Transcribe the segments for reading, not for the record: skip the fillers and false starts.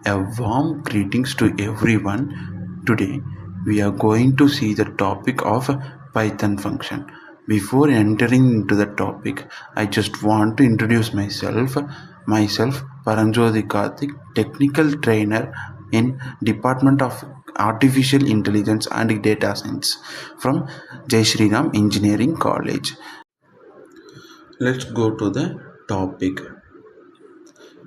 A warm greetings to everyone. Today we are going to see the topic of Python function. Before entering into the topic, I just want to introduce myself. Myself, Paranjoti Karthik, technical trainer in Department of Artificial Intelligence and Data Science from Shriram Engineering College. Let's go to the topic.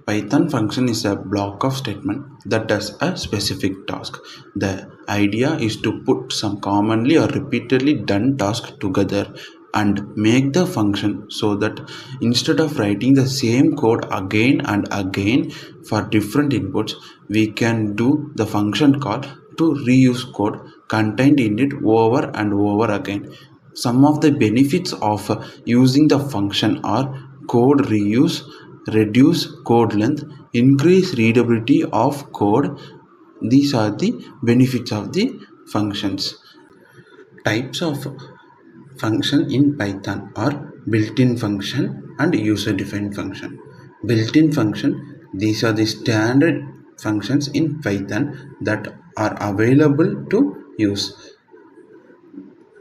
Python function is a block of statement that does a specific task. The idea is to put some commonly or repeatedly done task together and make the function so that instead of writing the same code again and again for different inputs, we can do the function call to reuse code contained in it over and over again. Some of the benefits of using the function are code reuse, reduce code length, increase readability of code. These are the benefits of the functions. Types of function in Python are built-in function and user-defined function. Built-in function, these are the standard functions in Python that are available to use.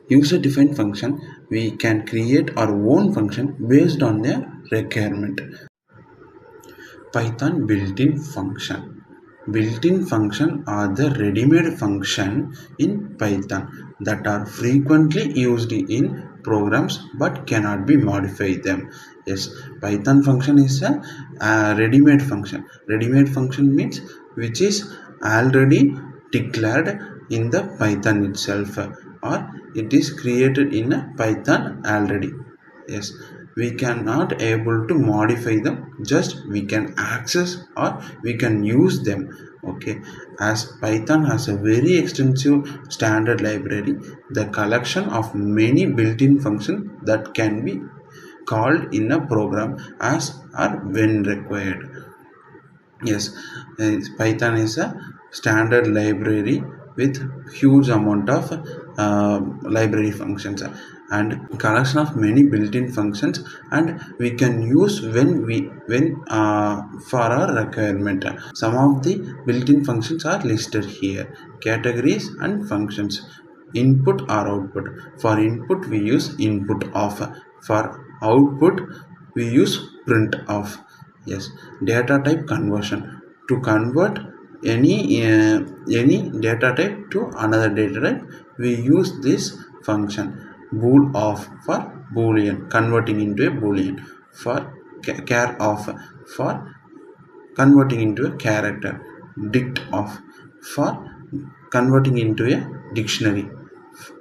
User-defined function, we can create our own function based on their requirement. Python built-in function. Built-in function are the ready-made function in Python that are frequently used in programs but cannot be modified them. Yes, Python function is a ready-made function. Ready-made function means which is already declared in the Python itself, or it is created in a Python already. Yes, we cannot able to modify them, just we can access or we can use them. Okay, as Python has a very extensive standard library, the collection of many built-in functions that can be called in a program as or when required. Yes, Python is a standard library with huge amount of library functions and collection of many built-in functions, and we can use when for our requirement. Some of the built-in functions are listed here. Categories and functions. Input or output. For input we use input of. For output we use print of. Yes, data type conversion. To convert any data type to another data type, we use this function. Bool of for boolean, converting into a boolean. For char of for converting into a character. Dict of for converting into a dictionary.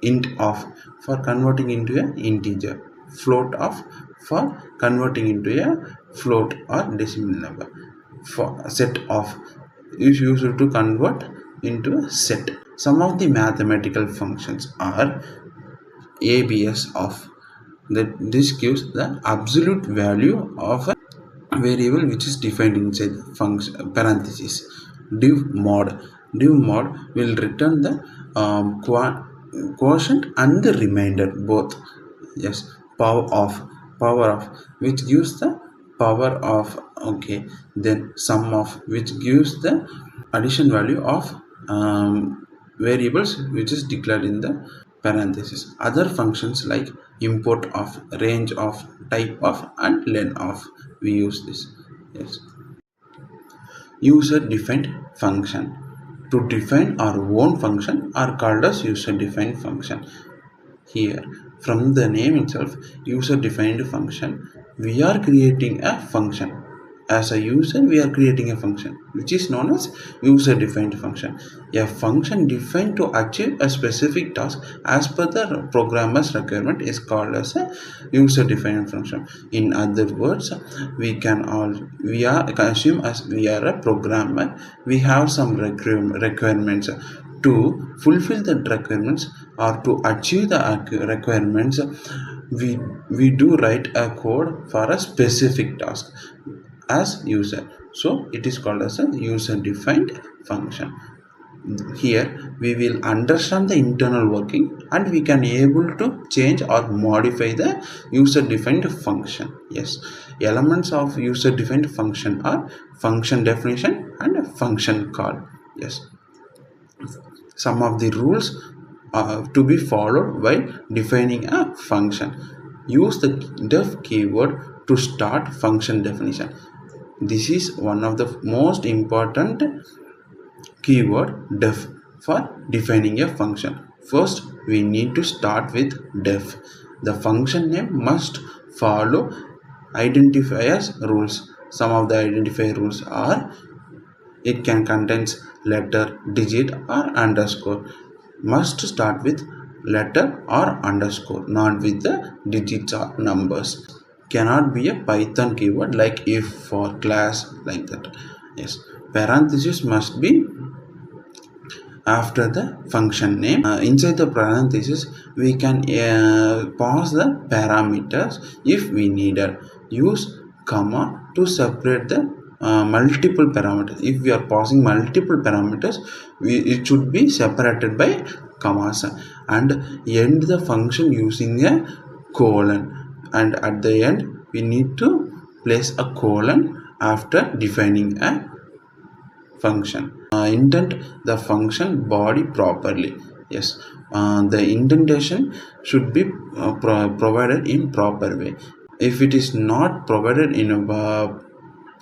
Int of for converting into an integer. Float of for converting into a float or decimal number. For set of is used to convert into a set. Some of the mathematical functions are ABS of. This gives the absolute value of a variable which is defined inside function parenthesis. Div mod will return the quotient and the remainder both. Yes, power of which gives the power of. Okay, then sum of which gives the addition value of variables which is declared in the parenthesis. Other functions like import of, range of, type of, and len of, we use this. Yes, user defined function. To define our own function are called as user defined function. Here, from the name itself, user defined function, we are creating a function. As a user, we are creating a function which is known as user defined function. A function defined to achieve a specific task as per the programmer's requirement is called as a user defined function. In other words, we are assume as we are a programmer, we have some requirements. To fulfill the requirements or to achieve the requirements, we do write a code for a specific task as user. So it is called as a user defined function. Here we will understand the internal working and we can able to change or modify the user defined function. Yes, elements of user defined function are function definition and a function call. Yes, some of the rules to be followed while defining a function. Use the def keyword to start function definition. This is one of the most important keyword def for defining a function. First, we need to start with def. The function name must follow identifiers rules. Some of the identifier rules are: it can contains letter, digit or underscore. Must start with letter or underscore, not with the digits or numbers. Cannot be a Python keyword like if, for, class, like that. Yes, parenthesis must be after the function name. Inside the parenthesis we can pass the parameters if we needed. Use comma to separate the multiple parameters. If we are passing multiple parameters, it should be separated by commas, and end the function using a colon, and at the end we need to place a colon after defining a function. Indent the function body properly. Yes, the indentation should be provided in proper way. If it is not provided in a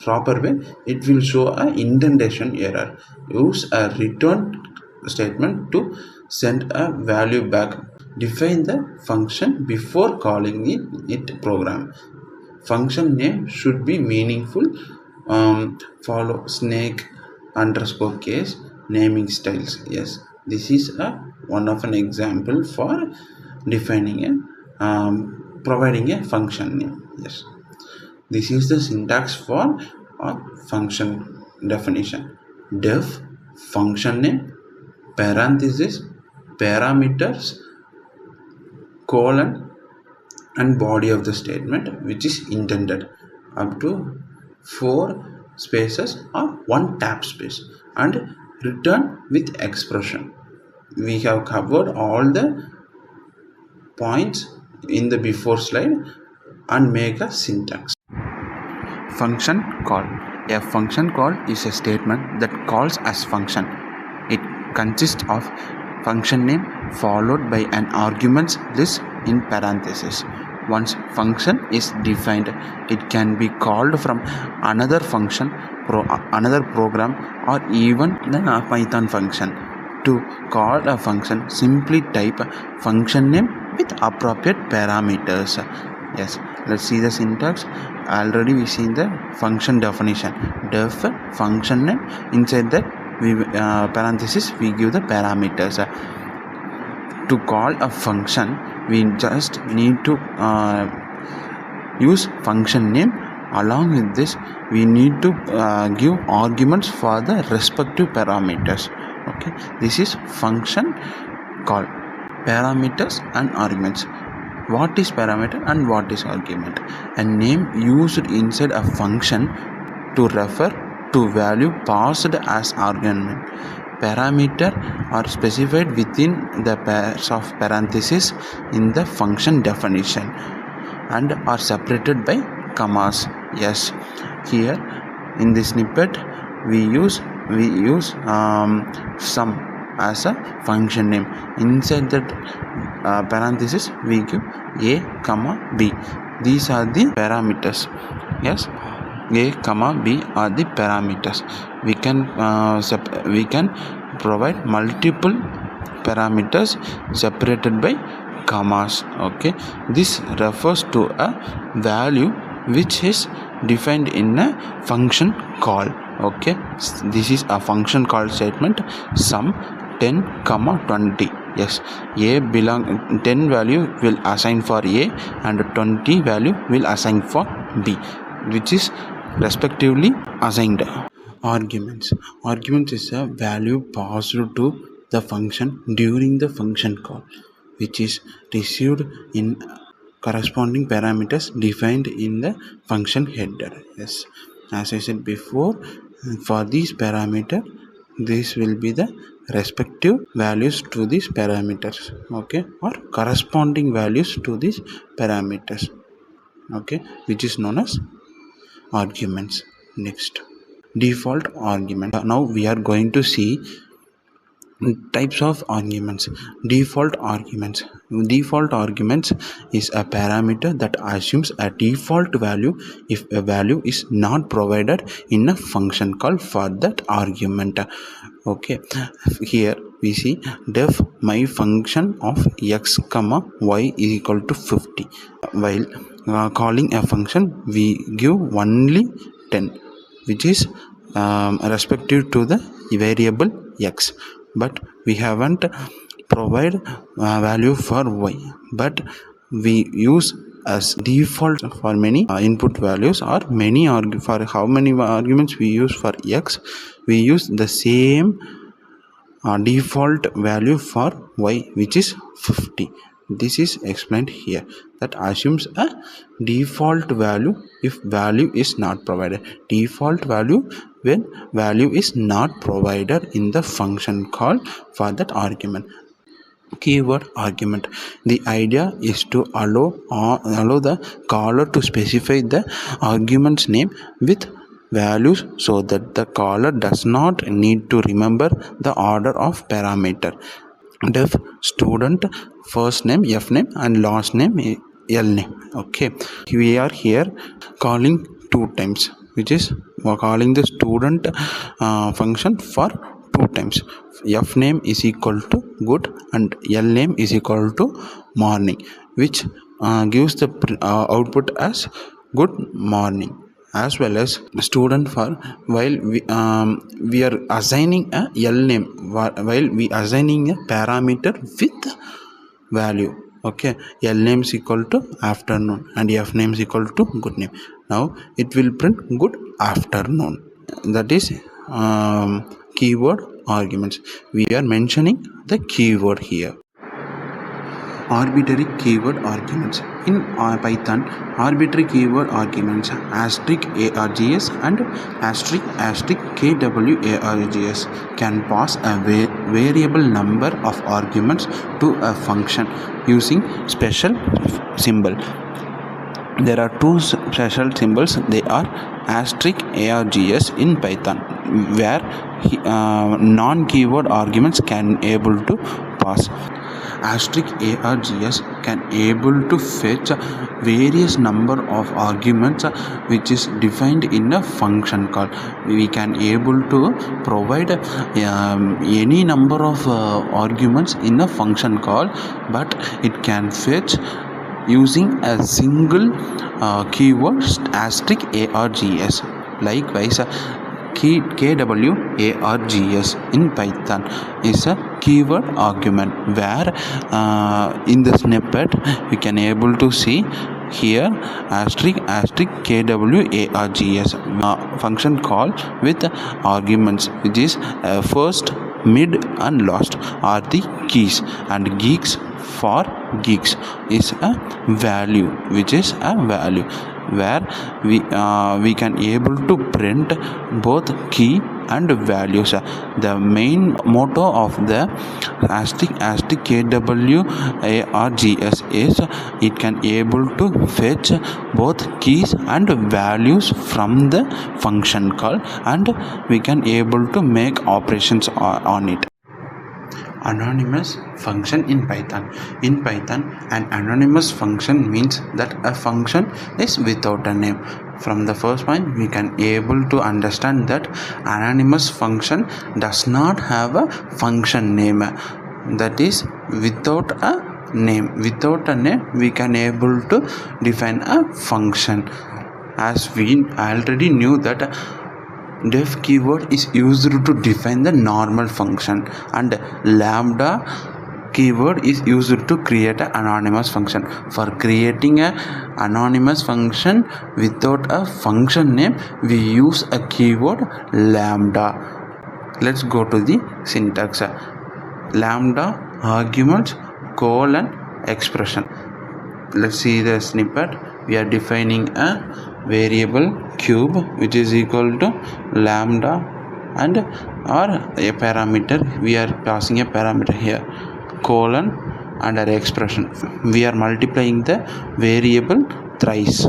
proper way, it will show a indentation error. Use a return statement to send a value back. Define the function before calling it program. Function name should be meaningful. Follow snake underscore case naming styles. Yes, this is one of an example for defining a providing a function name. Yes, this is the syntax for a function definition: def, function name, parenthesis, parameters, colon, and body of the statement which is intended, up to 4 spaces or 1 tab space, and return with expression. We have covered all the points in the before slide and make a syntax. Function call. A function call is a statement that calls as function. It consists of function name followed by an arguments list in parentheses. Once function is defined, it can be called from another function, another program, or even the Python function. To call a function, simply type function name with appropriate parameters. Yes, let's see the syntax. Already we seen the function definition: def, function name. Inside that we parenthesis we give the parameters. To call a function, we just need to use function name. Along with this, we need to give arguments for the respective parameters. Okay, this is function call. Parameters and arguments. What is parameter and what is argument? A name used inside a function to refer to value passed as argument. Parameter are specified within the pairs of parentheses in the function definition and are separated by commas. Yes, here in this snippet we use sum as a function name. Inside that parenthesis we give a comma b. These are the parameters. Yes, a comma b are the parameters. We can provide multiple parameters separated by commas. Okay, this refers to a value which is defined in a function call. Okay, this is a function call statement. Sum 10, 20. Yes, a 10 value will assign for a and 20 value will assign for b, which is respectively assigned. Arguments is a value passed to the function during the function call, which is received in corresponding parameters defined in the function header. Yes, as I said before, for these parameter, this will be the respective values to these parameters. Okay, or corresponding values to these parameters. Okay, which is known as arguments. Next, default argument. Now we are going to see types of arguments. Default arguments is a parameter that assumes a default value if a value is not provided in a function call for that argument. Okay, here we see def my function of x comma y is equal to 50. While calling a function, we give only 10, which is respective to the variable x, but we haven't provide value for y, but we use as default for many input values, or many for how many arguments we use for x, we use the same default value for y, which is 50. This is explained here, that assumes a default value if value is not provided. Default value when value is not provided in the function call for that argument. Keyword argument. The idea is to allow the caller to specify the argument's name with values so that the caller does not need to remember the order of parameter. Def student first name f name and last name l name. Okay, we are here calling 2 times, which is we're calling the student function for 2 times. F name is equal to good and l name is equal to morning, which gives the output as good morning, as well as student for while we are assigning a l name, while we assigning a parameter with value. Okay, l name is equal to afternoon and f name is equal to good name. Now it will print good afternoon. That is keyword arguments. We are mentioning the keyword here. Arbitrary keyword arguments. In Python, arbitrary keyword arguments *args and *kwargs can pass a variable number of arguments to a function using special symbol. There are 2 special symbols. They are *args in Python, where non-keyword arguments can able to pass. *args can able to fetch various number of arguments which is defined in a function call. We can able to provide any number of arguments in a function call, but it can fetch using a single keyword *args. Likewise, kwargs in Python is a keyword argument, where in the snippet we can able to see here *kwargs function call with arguments, which is first, mid and last are the keys, and geeks for geeks is a value, which is a value where we can able to print both key and values. The main motto of the *kwargs is it can able to fetch both keys and values from the function call, and we can able to make operations on it. Anonymous function in Python. In Python, an anonymous function means that a function is without a name. From the first point, we can able to understand that anonymous function does not have a function name. That is, without a name. Without a name, we can able to define a function. As we already knew that def keyword is used to define the normal function, and lambda keyword is used to create an anonymous function. For creating an anonymous function without a function name, we use a keyword lambda. Let's go to the syntax. Lambda arguments colon expression. Let's see the snippet. We are defining a variable cube which is equal to lambda and or a parameter. We are passing a parameter here, colon, under expression. We are multiplying the variable thrice.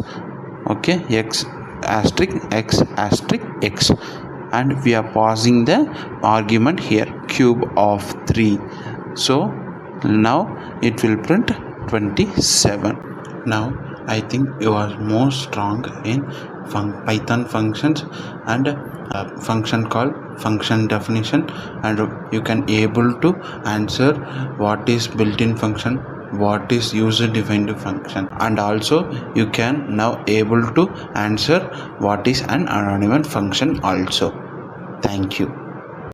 Okay, x asterisk x asterisk x. and we are passing the argument here, cube of 3. So now it will print 27. Now I think you are more strong in Python functions and function called function definition, and you can able to answer what is built-in function, what is user defined function, and also you can now able to answer what is an anonymous function also. Thank you.